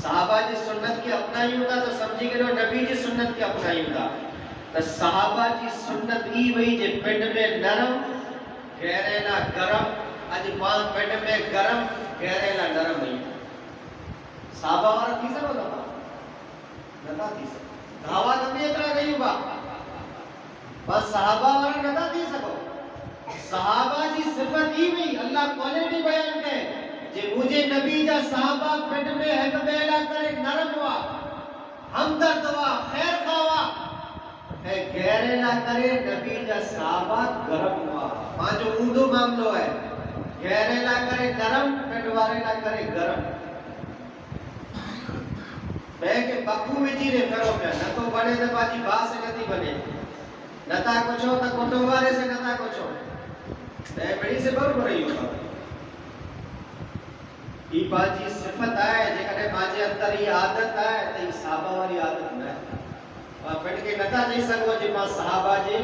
صحابہ جی سنت کی اپنائی ہوتا تو سمجھی گئے نبی جی سنت کی اپنائی ہوتا تو صحابہ جی سنت ای وئی جے پنڈ میں نرم گہریلا گرم اج پان پنڈ میں گرم گہریلا نرم وئی صحابہ وارا تھی سکو دفعہ نتا تھی سکو دعویٰ نبی اترا گئی با بس صحابہ وارا نتا تھی سکو صحابہ جی صفت ای وئی اللہ کوالٹی بیان کرے جے مجھے نبی جا صحابہ پنڈ میں ہے بیلا کرے نرم ہوا ہمدرد ہوا خیر خواہ ہے گہرے نہ کرے نبی جا صحابہ گرم ہوا پانچ اردو معاملو ہے گہرے نہ کرے نرم پنڈوارے نہ کرے گرم میں کہ بکو ویجی رے کرو پیا نہ تو بڑے نہ باجی با سے نتی بنے نتا کچھو تا کٹوارے سے نتا کچھو میں بڑی سے بر رہی ہوں یہ باجی صفت ہے جے کنے ماجے اندر یہ عادت ہے تے صحابہ والی عادت نہ ہے پڑھ کے نتا نہیں سکو جے ما صحابہ جے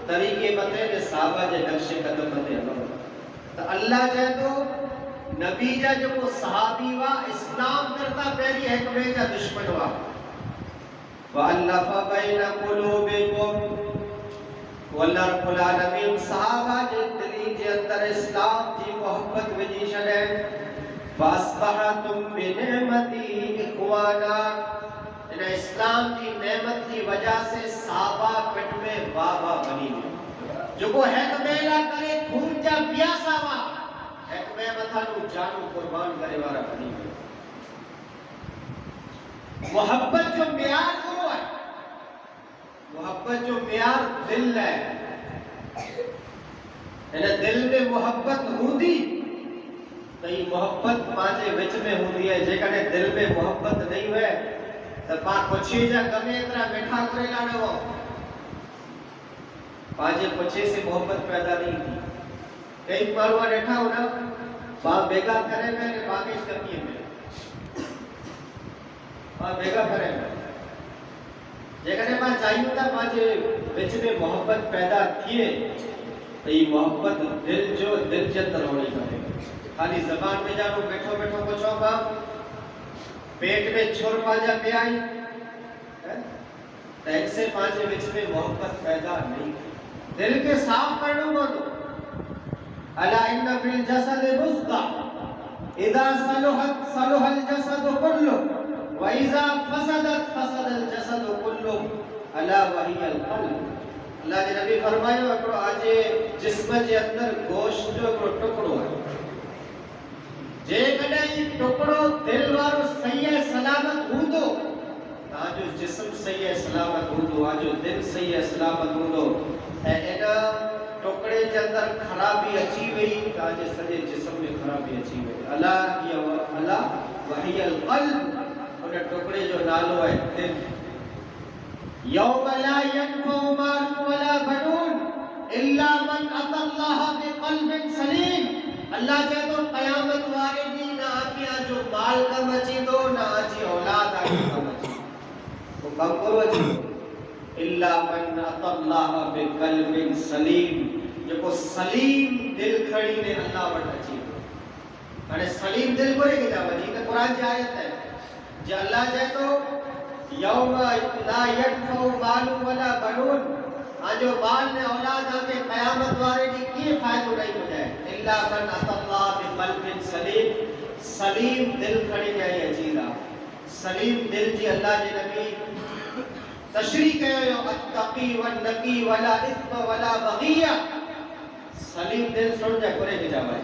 طریقے متے تے صحابہ جے نقش قدم متے تو اللہ جے تو نبی جا جو کو صحابی وا اسلام کرتا پہلی حکمے کا دشمن وا واللف بین قلوبکم واللہ رب العالمین صحابہ جے دلی جے اندر اسلام جی محبت وجی شڑے فاسبحتم بنعمتی اخوانا انہیں اسلام کی نعمت کی وجہ سے صحابہ پٹ میں بابا بنی ہوئی جو کو حق میلا کرے خون جا پیاسا وا حق میں مطانو جانو قربان کرے وارا بنی ہوئی محبت جو میار کرو ہے محبت جو میار دل ہے انہیں دل میں محبت ہو دی تو یہ محبت پانچے وچ میں ہوندی ہے جے کنے دل میں محبت نہیں ہوئے تو پاک پچھے جا گمے اتنا میٹھا کرے لانے ہو پانچے پچھے سے محبت پیدا نہیں کی کئی پروہ ریٹھا ہونا باپ بیگا کرے میں باقی اس کمیے میں باپ بیگا کرے میں جے کنے پاک چاہیے ہوتا پانچے وچ میں محبت پیدا کیے تو یہ محبت دل جو دل جندر ہونی کرے خالی زبان میں جانو بیٹھو بیٹھو کچھو کا پیٹ میں چھوڑ پاجا پہ آئی تو ایک سے پانچے وچ میں محبت پیدا نہیں دل کے صاف کرنو گا تو الا ان فی الجسد مضغۃ اذا صلحت صلح الجسد كله واذا فسدت فسد الجسد كله الا وهي القلب اللہ کے نبی فرمایا اکڑو آجے جسم کے اندر گوشت جو ٹکڑو ہے جے کڈے ٹکڑو دل وارو صحیح سلامت ہوندو تاجو جسم صحیح سلامت ہوندو آجو دل صحیح سلامت ہوندو اینا ٹکڑے کے اندر خرابی اچھی ہوئی تاجے سجے جسم میں خرابی اچھی ہوئی اللہ یا اللہ وحی القلب اور ٹکڑے جو نالو ہے دل یوم لا ينفع مال ولا بنون الا من اتى الله بقلب سلیم اللہ چاہے تو قیامت والے دی نہ آکیا جو مال کا مچی دو نہ آجی اولاد آگی کا مچی وہ کم کرو اچھی الا من اتى الله بقلب سلیم جو کو سلیم دل کھڑی نے اللہ وٹ اچھی انہیں سلیم دل کو رہے گی جاوہ جی کہ قرآن کی آیت ہے جو اللہ چاہے تو یوم لا ينفع مال ولا بنون آجو مال نے اولاد آگے قیامت والے دی کی فائدہ نہیں ہو جائے الا من اتى الله بقلب سلیم سلیم دل کھڑی جائے عجیرہ سلیم دل جی اللہ جی نبی تشریح کہو اتقی والنقی ولا اثم ولا بغیہ سلیم دل سن جائے کرے کے جاوہ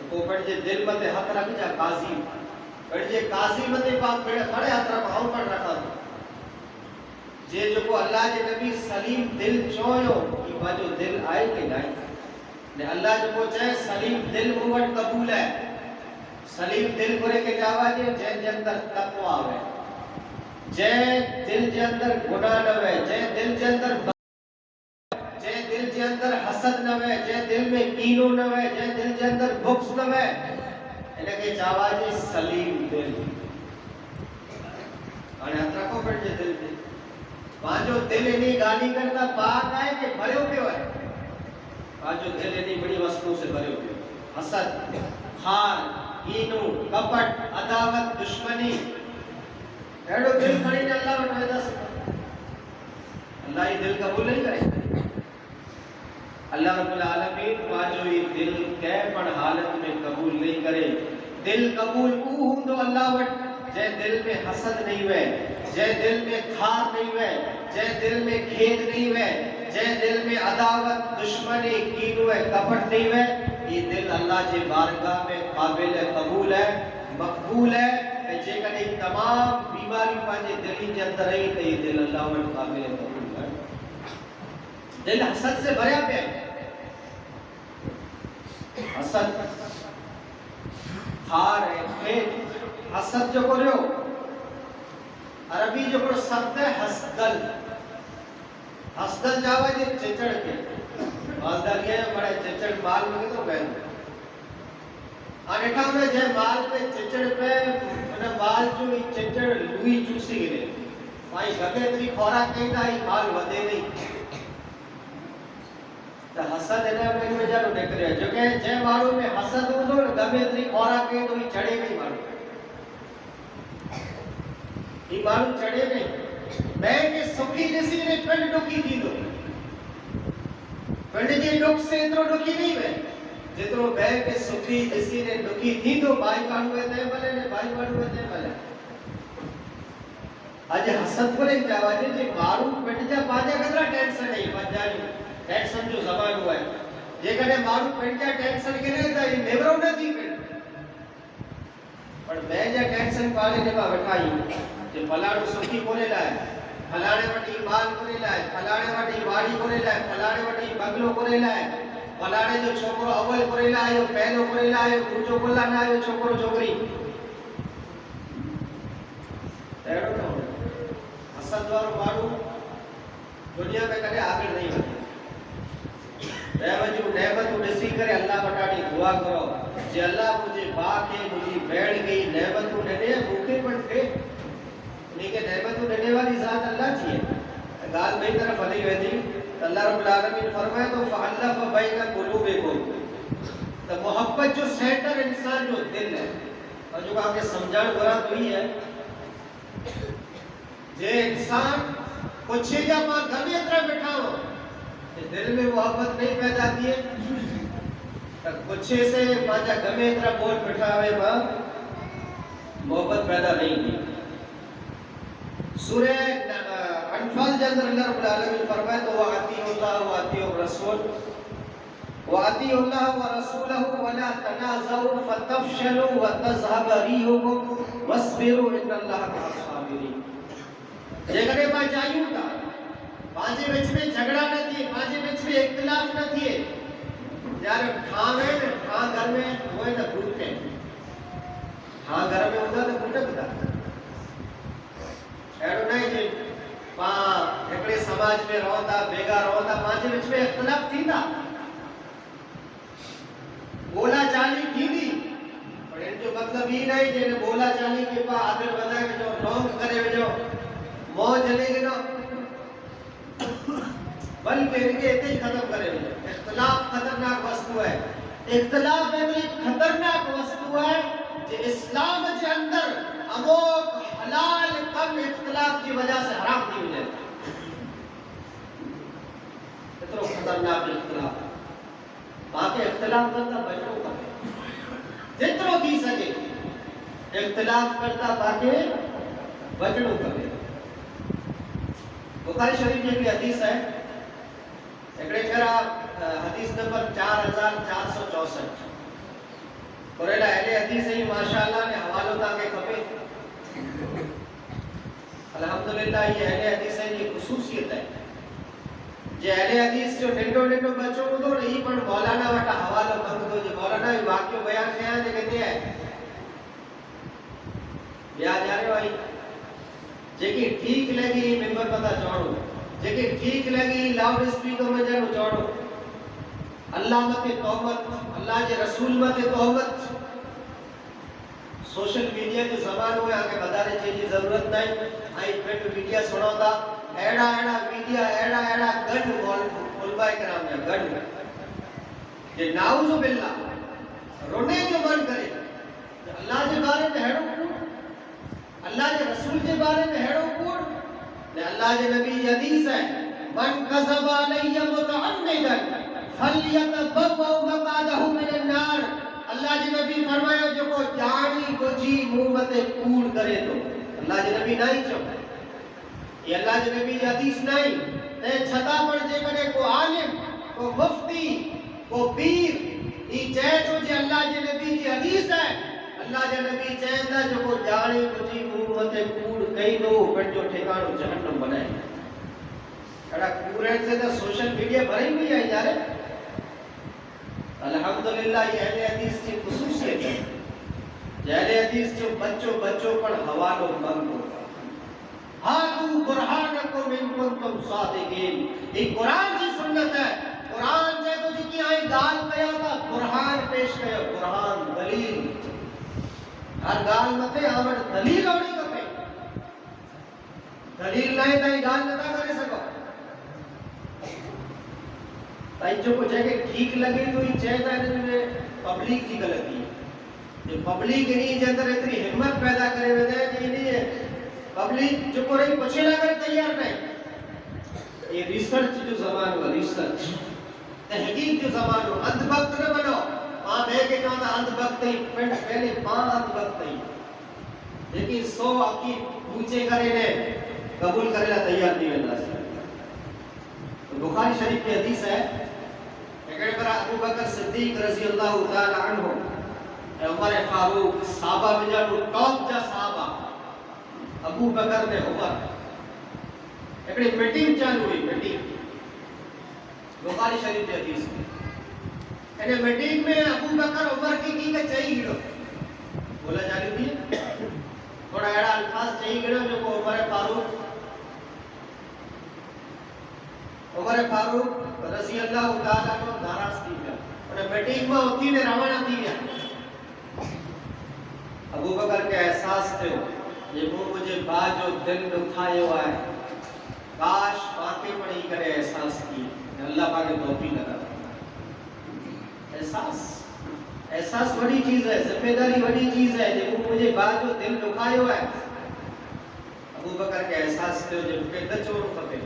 کو پڑھ جے دل متے حق رکھ جا قاضی پڑھ جے قاضی متے پاک بڑے حق رکھ ہوں پڑھ رکھا دو جے جو کو اللہ جے نبی سلیم دل چوئیو یہ باجو دل آئے کہ نہیں نے اللہ جو کو چاہے سلیم دل موٹ قبول ہے سلیم دل کرے کے جاوہ جے جے اندر تقوی ہے جے دل جے اندر گناہ نہ ہے جے دل جے اندر جے دل جے اندر حسد نہ ہے جے دل میں کینو نہ ہے جے دل جے اندر بغض نہ ہے انہیں کے جاوہ جے سلیم دل اور ہاتھ رکھو پڑھ جے دل دل پانچو دل انہی گالی کرتا پاک آئے کہ بھرے ہوئے ہوئے پانچو دل انہی بڑی وسطوں سے بھرے ہوئے حسد خان کینو کپٹ عداوت دشمنی ایڈو دل کھڑی نے اللہ وٹ ویدا سکتا اللہ یہ دل قبول نہیں کرے اللہ رب العالمین پاجو یہ دل کے پڑ حالت میں قبول نہیں کرے دل قبول او ہوں اللہ وٹ جے دل میں حسد نہیں ہوئے جے دل میں کھار نہیں ہوئے جے دل میں کھید نہیں ہوئے جے دل میں عداوت دشمنی کینو ہے کپٹ نہیں ہوئے یہ دل اللہ جے بارگاہ میں قابل قبول ہے مقبول ہے جے کنے تمام بیماری پاجے دلی کے اندر رہی تو یہ دل اللہ وٹ قابل قبول ہے دل حسد سے بھریا پہ حسد خار ہے کھید حسد جو کرو عربی جو کرو سبت ہے حسدل حسدل جاوا جی چچڑ کے مالدار یہ بڑے چچڑ مال میں تو بہن آنٹھا میں جے مال پہ چچڑ پہ انہیں مال جو ہی چچڑ لوئی چوسی گرے مائی گھگے تری خورا کہیں دا ہی مال ودے نہیں تو حسد ہے میں جانو دیکھ رہے ہیں جو کہ جے مالوں میں حسد ہو دو گھگے تری خورا کہیں تو ہی چڑھے گئی مالوں یہ مالوں چڑھے نہیں میں کہ سکھی جیسی نے پنڈ ڈوکی تھی دو پنڈ جی ڈوک سے اترو ڈوکی نہیں میں جترو بے کے سکھی جیسی نے ڈوکی تھی تو بائی کانوے دے بلے نے بائی کانوے دے بلے آج حسد کو لیں جاوا جی مالوں پنڈ جا باجا کترا ٹینسن نہیں پنجاری ٹینسن جو زبان ہوا ہے یہ کہنے مالوں پنڈ جا ٹینسن کے لئے تھا یہ نیورو نہ تھی پنڈ پر میں جا ٹینسن پالے نے با بٹھائی کہ پلاڑو سکھی کولے لائے پلاڑے وٹی مال کولے لائے پلاڑے وٹی باڑی کولے لائے پلاڑے وٹی بگلو کولے لائے پلاڑے جو چھوکرو اول کولے لائے پہلو کولے لائے اوچو کولہ نہ آئے چھوکرو چھوکری ایڈو نہ ہو حسد وارو مارو دنیا میں کدے آگے نہیں ہوتے جو نعمت نصیب کرے اللہ بٹاڑی دعا کرو جے اللہ مجھے باق ہے مجھے بیٹھ گئی نعمت کو ڈنے بھوکے پڑتے لیکن نعمت کو ڈنے والی ذات اللہ چاہیے گال بھئی طرف علی ویدی اللہ رب العالمین فرمائے تو فَعَلَّفَ بَيْنَ قُلُوبِكُمْ تو محبت جو سینٹر انسان جو دل ہے اور جو آپ کے سمجھان برا تو ہی ہے جے انسان کچھ جا ماں گھمی اترہ بٹھا ہو دل میں محبت نہیں پیدا کیے کچھ سے ماں جا گھمی اترہ بول بٹھا ہوئے ماں محبت پیدا نہیں کی سورہ انفال جندر اللہ رب العالمین فرمائے تو وَعَتِيُوا اللَّهُ وَعَتِيُوا الرَّسُولُ وَعَتِيُوا اللَّهَ وَرَسُولَهُ وَلَا تَنَازَعُوا فَتَفْشَلُوا وَتَذْهَبَ رِيحُكُمْ وَاصْبِرُوا إِنَّ اللَّهَ مَعَ الصَّابِرِينَ یہ کہنے پا چاہیوں تھا پانچے بچ میں جھگڑا نہ تھی پانچے بچ میں اختلاف نہ تھی یار کھان ہے کھان گھر میں ہوئے نہ گھوٹے کھان گھر میں ہوتا نہ گھوٹے بتا ایڈو نہیں جی ایکڑے سماج میں رہو تھا بیگا رہو تھا پانچے بچ میں اختلاف تھی تھا بولا چالی کی دی اور ان جو مطلب ہی نہیں جنہیں بولا چالی کے پاس آدھر بنائے جو لونگ کرے جو موج لے گے نا بلکہ ان کے اتنے ہی ختم کرے جو اختلاف خطرناک وستو ہے اختلاف ایک خطرناک وستو ہے جو اسلام کے اندر اموک حلال کم اختلاف کی وجہ سے حرام کی ہو جائے اتنا خطرناک اختلاف باقی اختلاف کرتا بچوں کا جتنوں کی سکے اختلاف کرتا باقی بچوں کا بخاری شریف میں بھی حدیث ہے ایکڑے کرا حدیث نمبر 4464 قرآن اہل حدیث ہی ماشاءاللہ نے حوالوں تاکہ کھپے الحمدللہ یہ اہل حدیث ہے یہ خصوصیت ہے یہ اہل حدیث جو ننڈو ننڈو بچوں کو دو نہیں پر مولانا وٹا حوالہ بند دو جو مولانا بھی واقعی بیان کیا ہے کہتے ہیں یاد آ رہے بھائی جیکی ٹھیک لگی ممبر پتا چوڑو جیکی ٹھیک لگی لاؤڈ اسپیکر میں جانو چوڑو اللہ مت توبت اللہ کے رسول مت توبت سوشل میڈیا جو زبان ہوئے آگے بدارے چیزی ضرورت نہیں آئی پرنٹ میڈیا سنو تھا ایڈا میڈیا ایڈا گڑھ علماء کرام نے گڑھ یہ نعوذ باللہ رونے جو من کرے اللہ کے بارے میں ہیڑو اللہ کے رسول کے بارے میں ہیڑو کوڑ نے اللہ کے نبی کی حدیث ہے من کذب علی متعمدا فلیتبوأ مقعدہ من النار. اللہ کے نبی فرمایا جو کو جانی بجھی منہ متے کوڑ کرے تو اللہ کے نبی نہیں چاہتا. یہ اللہ کے نبی کی حدیث نہیں تے چھتا پر جے کرے کو عالم کو مفتی کو پیر یہ چاہے تو جے اللہ کے نبی کی حدیث ہے. اللہ کے نبی چاہتا جو کو جانی بجھی منہ متے کوڑ کئی دو بٹ جو ٹھکانو جہنم بنائے. اڑا کورن سے تو سوشل میڈیا بھری ہوئی ہے یار. الحمدللہ یہ اہل حدیث کی خصوصیت ہے. اہل حدیث جو بچوں پر حوالو مند ہوتا. ہاتھو برہانکم ان کنتم صادقین. یہ قرآن کی سنت ہے. قرآن سے تو جی کی آئی گال کیا تھا برہان پیش کیا. برہان دلیل ہر گال متے آمد دلیل ہوڑی کپے. دلیل نہیں تائی گال نتا کرے سکو. تائی جو کو جگہ ٹھیک لگے تو یہ چاہتا ہے جنہیں پبلک کی غلطی ہے. جو پبلک نہیں جندر اتنی ہمت پیدا کرے ہوئے دے کہ نہیں ہے پبلک جو کو رہی پچھے نہ کرے تیار نہیں. یہ ریسرچ جو زمان ہوا ریسرچ تحقیق جو زمان ہوا اندھ بخت نہ بنو. ماں بے کے کہاں تھا اندھ بخت ہی پہلے ماں اندھ بخت ہی لیکن 100 آپ کی پوچھے کرے نے قبول کرے لا تیار نہیں اللہ سے. بخاری شریف کی حدیث ہے ایکڑے پر ابو بکر صدیق رضی اللہ تعالی عنہ عمر فاروق صحابہ میں جانو ٹاپ جا صحابہ ابو بکر نے عمر ایکڑی میٹنگ چالو ہوئی. میٹنگ بخاری شریف کی حدیث میں اینے میٹنگ میں ابو بکر عمر کی کہ چاہیے گڑو بولا جانی تھی تھوڑا ایڑا الفاظ چاہیے گڑو جو کو عمر فاروق رضی اللہ تعالیٰ عنہ ناراض تھی گیا. انہیں میٹنگ میں ہوتی نے روانہ تھی گیا. ابو بکر کے احساس تھے یہ وہ مجھے بات جو دل میں اٹھائے ہوا ہے کاش واقعی پڑھی کرے احساس کی اللہ پاک نے توفیق عطا. احساس بڑی چیز ہے. ذمہ داری بڑی چیز ہے. یہ وہ مجھے بات جو دل میں اٹھائے ہوا ہے ابو بکر کے احساس تھے جو کہ دچور پتے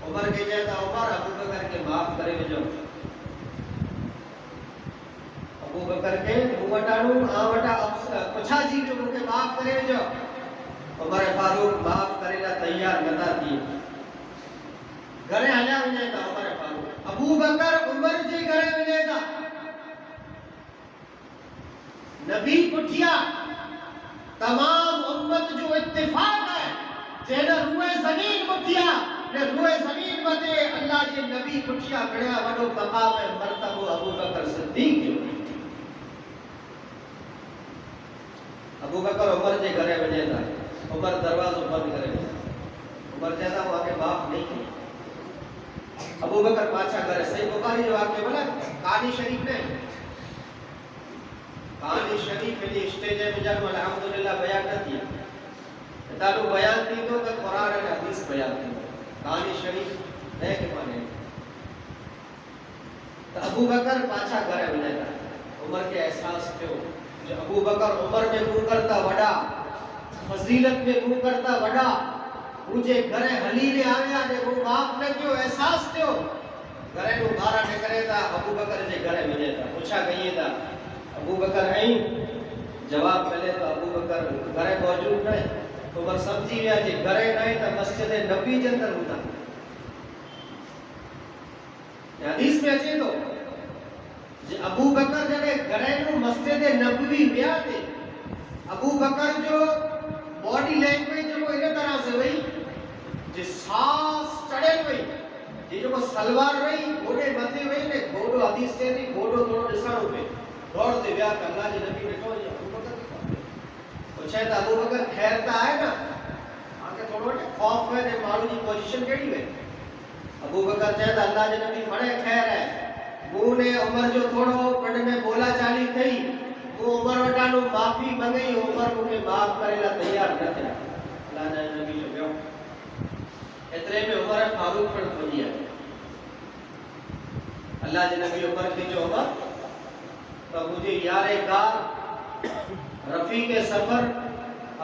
عمر کے جاتا عمر ابو بکر کے معاف کرے جو ابو بکر کے وٹانو آوٹا پچھا جی جو کے معاف کرے جو عمر فاروق معاف کرے لا تیار نتا دی. گھرے ہلیا ونے تا عمر فاروق ابو بکر عمر جی گھرے ونے تا نبی پٹھیا تمام امت جو اتفاق ہے جینا روئے زمین پٹھیا نے روئے زمین بتے اللہ کے نبی پٹھیا بڑیا وڈو مقام مرتبہ ابو بکر صدیق جو ابو بکر عمر کے گھرے ونے تا. عمر دروازہ بند کرے عمر جیسا وہ آگے معاف نہیں کی. ابو بکر پاچھا کرے. صحیح بخاری جو آپ کے بولا کہانی شریف نے کہانی شریف کے اسٹیج میں جب الحمدللہ بیان نہ کیا تالو بیان تھی تو قرآن اور حدیث بیان تھی. کہانی شریف ہے کہ مانے تو ابو بکر پاچھا کرے بنے گا. عمر کے احساس کیوں جو ابو بکر عمر میں منہ کرتا وڈا فضیلت میں منہ کرتا وڈا مجھے گھرے حلی نے آیا نے وہ معاف نہ کیوں احساس کیوں گھرے کو بارہ نے کرے تھا ابو بکر جے گھرے ملے تھا. پوچھا کہیے تھا ابو بکر ہیں جواب ملے تو ابو بکر گھرے موجود نہیں. عمر سمجھی گیا جی گھرے نہیں تو مسجد نبی کے اندر ہوتا. حدیث میں اچھے تو جی ابو بکر جنے گھرے کو مسجد نبوی بیا تھے. ابو بکر جو باڈی لینگویج جو انہیں طرح سے ہوئی جی سانس چڑھے ہوئی جی جو سلوار رہی گھوڑے متے ہوئی نے گھوڑو حدیث سے نہیں گھوڑو تھوڑو نسانوں پہ دوڑ دے بیا کہ اللہ جی نبی نے کہو جی ابو بکر کی کہتے پوچھا ہے تو ابو بکر خیرتا ہے نا آنکہ تھوڑو خوف ہے نے مارو جی پوزیشن کیڑی ہے. ابو بکر چاہتا اللہ جی نبی پڑے خیر ہے. وہ نے عمر جو تھوڑو پڑھ میں بولا چالی تھی وہ عمر وٹانو معافی منگئی. عمر مجھے معاف کرے لا تیار نہ تھا. اللہ جی نبی جو بیو اتنے میں عمر فاروق پڑھ پڑھیا. اللہ جی نبی عمر کی جو عمر تو مجھے یار کار رفیق سفر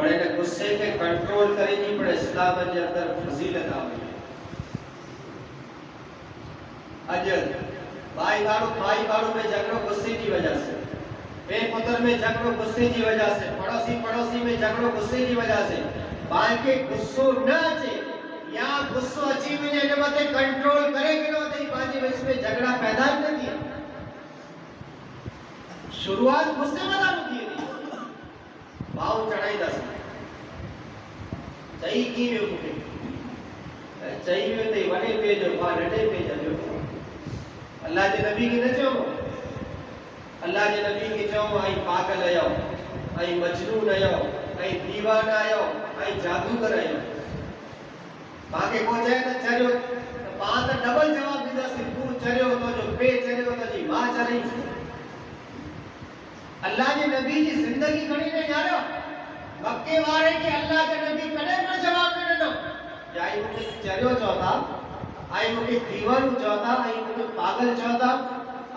بڑے نے غصے کے کنٹرول کریں جی بڑے اسلام کے اندر فضیلت آ گئی اجر بھائی بارو میں جھگڑو غصے کی وجہ سے بے پتر میں جھگڑو غصے کی وجہ سے پڑوسی میں جھگڑو غصے کی وجہ سے بھائی کے غصو نہ اچے یا غصو اچھی میں نے متے کنٹرول کرے کہ نہ تے باجی اس میں جھگڑا پیدا ہی نہ کیا شروعات غصے میں نہ کی باؤ چڑھائی دس چاہیے کی میں مکے چاہیے میں تے وڈے پہ جو با نڈے پہ جو اللہ کے نبی کی نہ چاہو اللہ کے نبی کی چاہو آئی پاگل آیا آئی مجنون آیا آئی دیوانہ آیا آئی جادوگر آیا باقی کو جائے تو چریو پانچ ڈبل جواب دیتا سکھو چریو تو جو پے چریو تو جی ماں چری اللہ کے نبی کی زندگی کھڑی نہیں جانا مکے وارے کہ اللہ کے نبی کڑے پر جواب نہیں دینا یا آئی مجھے چریو چوتا آئی مجھے دیوان چوتا آئی مجھے پاگل چوتا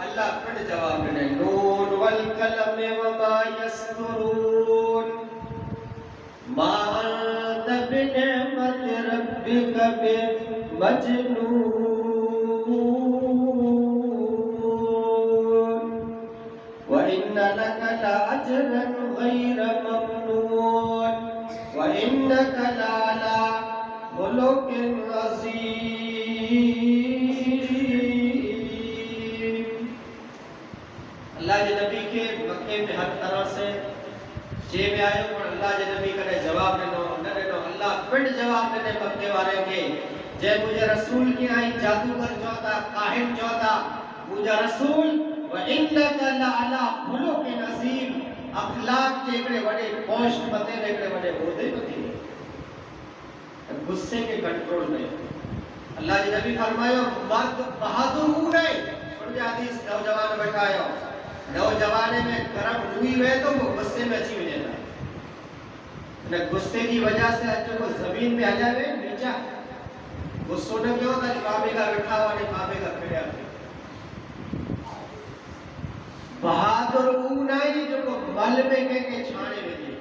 اللہ کڑ جواب نہیں نون والقلم وما یسطرون ما انت بنعمت ربک بمجنون وإن لك لأجرا غير ممنون وإنك لعلى خلق عظيم اللہ کے نبی کے مکے میں ہر طرح سے جے میں آئے پر اللہ کے نبی کرے جواب نہ دو اللہ پھر جواب دے مکے والے کے جے مجھے رسول کی آئی جادوگر چوتا کاہن چوتا مجھے رسول وَإِنَّكَ لَعَلَىٰ خُلُقٍ عَظِيمٍ اخلاق کے ایکڑے وڈے پوسٹ پتے ایکڑے وڈے عہدے پتے غصے کے کنٹرول میں اللہ کے نبی فرمایا مرد بہادر ہو گئے سن حدیث نوجوان بٹھایا نوجوانے میں گرم ہوئی ہوئے تو وہ غصے میں اچھی ہوئی دیتا ہے غصے کی وجہ سے اچھو کو زمین میں آ جائے نیچا غصوں نے کیوں تھا بابے کا بٹھا ہوا نہیں بابے کا کھڑیا بہادر اونائی جو کو مل میں کے چھانے میں دی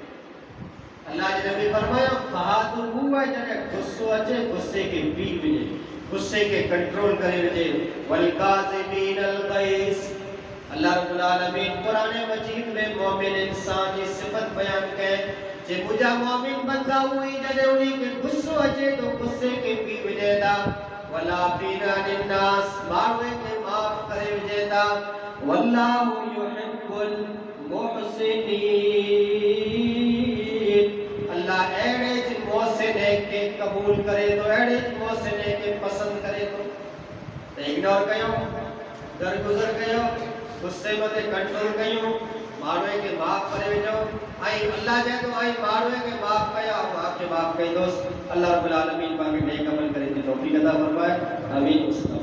اللہ کے نبی فرمایا بہادر ہوا جنہیں غصو اچھے غصے کے پی ملے غصے کے کنٹرول کرے وجے والکاظمین الغیظ اللہ رب العالمین قرآن مجید میں مومن انسان کی صفت بیان کرے جے مجھا مومن بندہ ہوئی جنہیں انہیں کے غصو اچھے تو غصے کے پی ملے دا ولا فینا للناس ماروے کے معاف کرے وجے دا واللہ یحب المحسنین اللہ ایڑے جن محسنے کے قبول کرے تو ایڑے جن محسنے کے پسند کرے تو اگنور کہو درگزر کہو غصے متے کنٹرول کہو ماروے کے معاف کرے وجو آئی اللہ جائے تو آئی ماروے کے معاف کیا اور آپ کے معاف کہی دوست اللہ رب العالمین باقی نیک عمل کرے توفیق عطا فرمائے آمین.